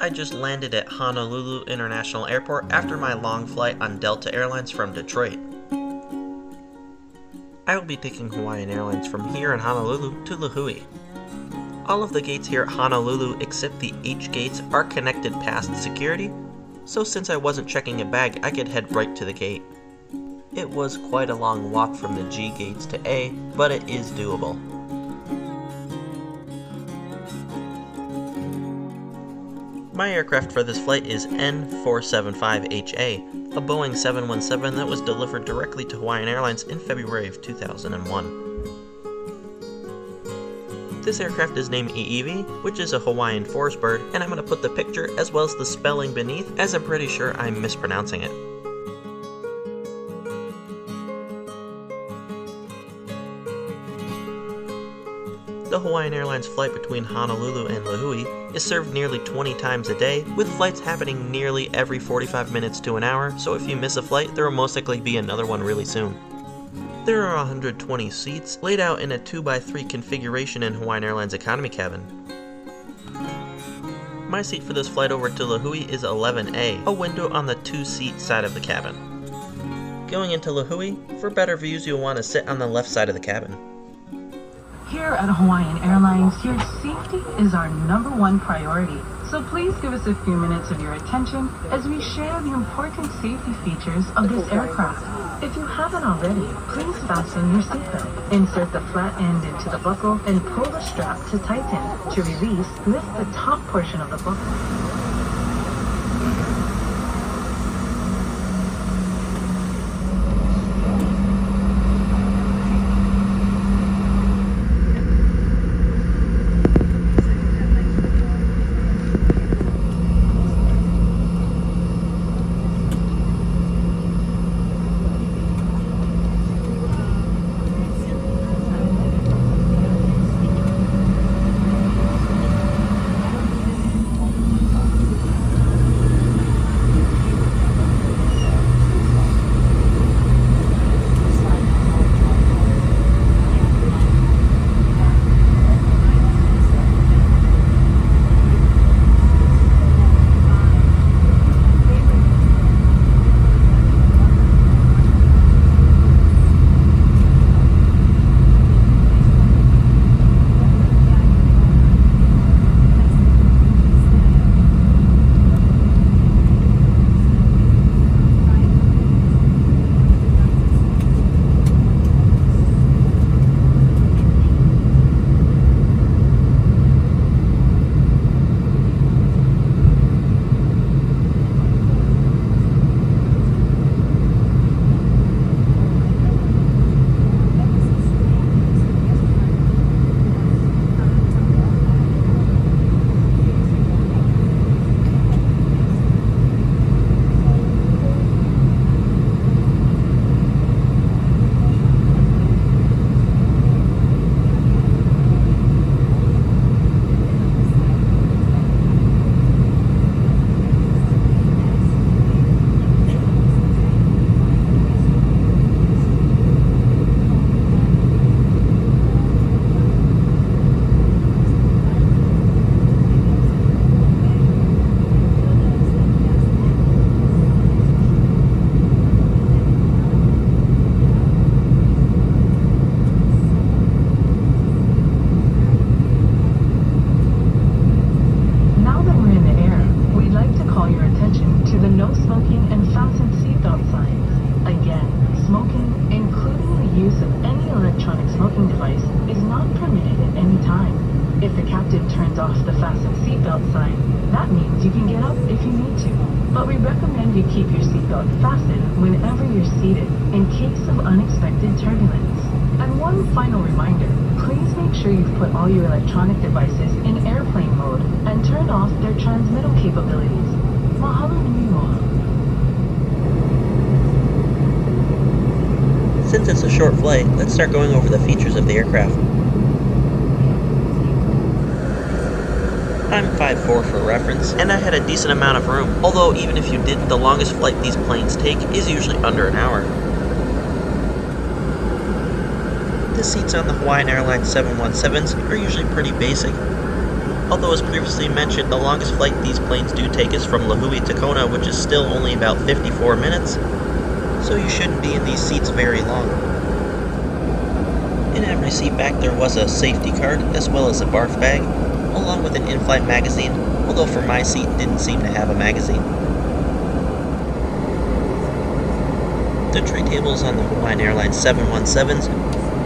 I just landed at Honolulu International Airport after my long flight on Delta Airlines from Detroit. I will be taking Hawaiian Airlines from here in Honolulu to Lihue. All of the gates here at Honolulu except the H gates are connected past security, so since I wasn't checking a bag, I could head right to the gate. It was quite a long walk from the G gates to A, but it is doable. My aircraft for this flight is N475HA, a Boeing 717 that was delivered directly to Hawaiian Airlines in February of 2001. This aircraft is named Iiwi, which is a Hawaiian forest bird, and I'm going to put the picture as well as the spelling beneath, as I'm pretty sure I'm mispronouncing it. The Hawaiian Airlines flight between Honolulu and Lihue is served nearly 20 times a day, with flights happening nearly every 45 minutes to an hour, so if you miss a flight, there will most likely be another one really soon. There are 120 seats, laid out in a 2x3 configuration in Hawaiian Airlines economy cabin. My seat for this flight over to Lihue is 11A, a window on the 2-seat side of the cabin. Going into Lihue, for better views you'll want to sit on the left side of the cabin. Here at Hawaiian Airlines, your safety is our #1 priority. So please give us a few minutes of your attention as we share the important safety features of this aircraft. If you haven't already, please fasten your seatbelt. Insert the flat end into the buckle and pull the strap to tighten. To release, lift the top portion of the buckle. Off the fasten seatbelt sign. That means you can get up if you need to, but we recommend you keep your seatbelt fastened whenever you're seated in case of unexpected turbulence. And one final reminder, please make sure you've put all your electronic devices in airplane mode and turned off their transmittal capabilities. Mahalo nui loa. Since it's a short flight, let's start going over the features of the aircraft. I'm 5'4" for reference, and I had a decent amount of room, although even if you didn't, the longest flight these planes take is usually under an hour. The seats on the Hawaiian Airlines 717s are usually pretty basic. Although as previously mentioned, the longest flight these planes do take is from Lihue to Kona, which is still only about 54 minutes, so you shouldn't be in these seats very long. In every seat back there was a safety card, as well as a barf bag, along with an in-flight magazine, although for my seat it didn't seem to have a magazine. The tray tables on the Hawaiian Airlines 717s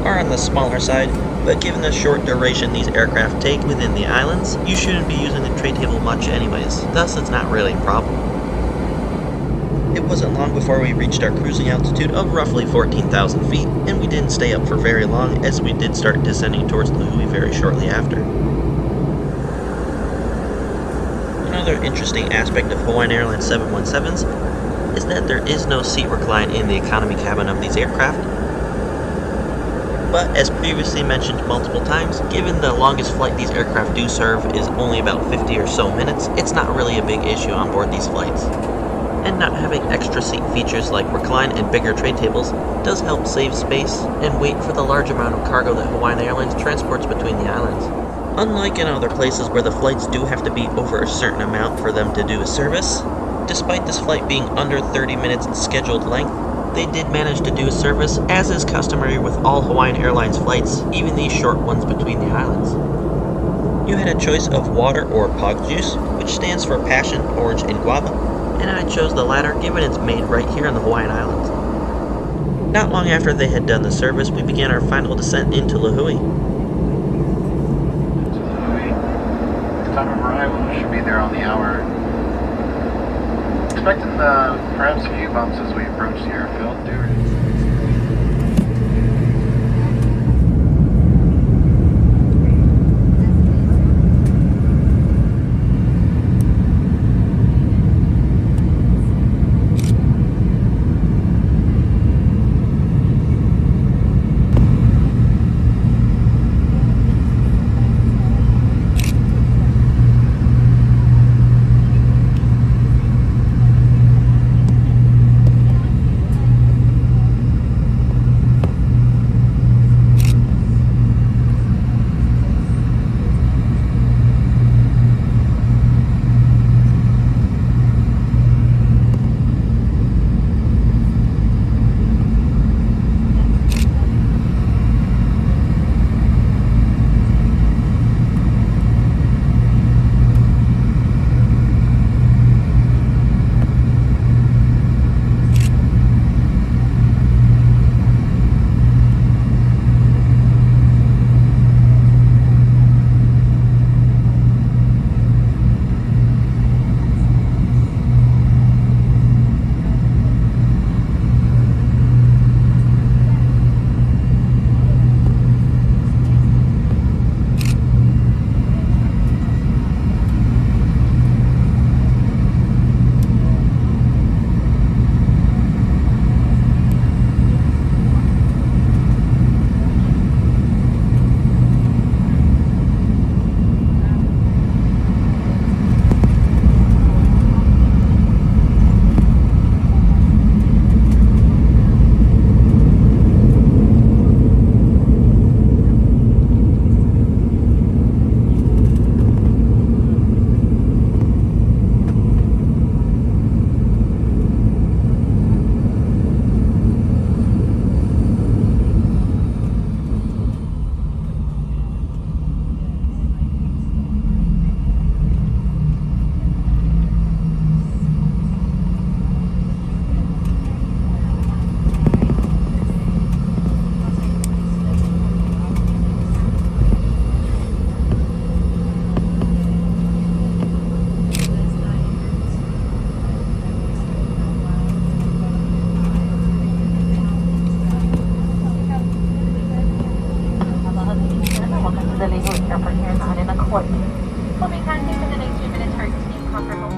are on the smaller side, but given the short duration these aircraft take within the islands, you shouldn't be using the tray table much anyways, thus it's not really a problem. It wasn't long before we reached our cruising altitude of roughly 14,000 feet, and we didn't stay up for very long as we did start descending towards Lihue very shortly after. Another interesting aspect of Hawaiian Airlines 717s is that there is no seat recline in the economy cabin of these aircraft. But as previously mentioned multiple times, given the longest flight these aircraft do serve is only about 50 or so minutes, it's not really a big issue on board these flights. And not having extra seat features like recline and bigger tray tables does help save space and weight for the large amount of cargo that Hawaiian Airlines transports between the islands. Unlike in other places where the flights do have to be over a certain amount for them to do a service, despite this flight being under 30 minutes in scheduled length, they did manage to do a service, as is customary with all Hawaiian Airlines flights, even these short ones between the islands. You had a choice of water or pog juice, which stands for passion, orange, and guava, and I chose the latter given it's made right here on the Hawaiian Islands. Not long after they had done the service, we began our final descent into Lihue. Time of arrival, we should be there on the hour. Expecting perhaps a few bumps as we approach the airfield. the Lihue Airport here in Honolulu. We'll be taxiing for the next few minutes for comfortable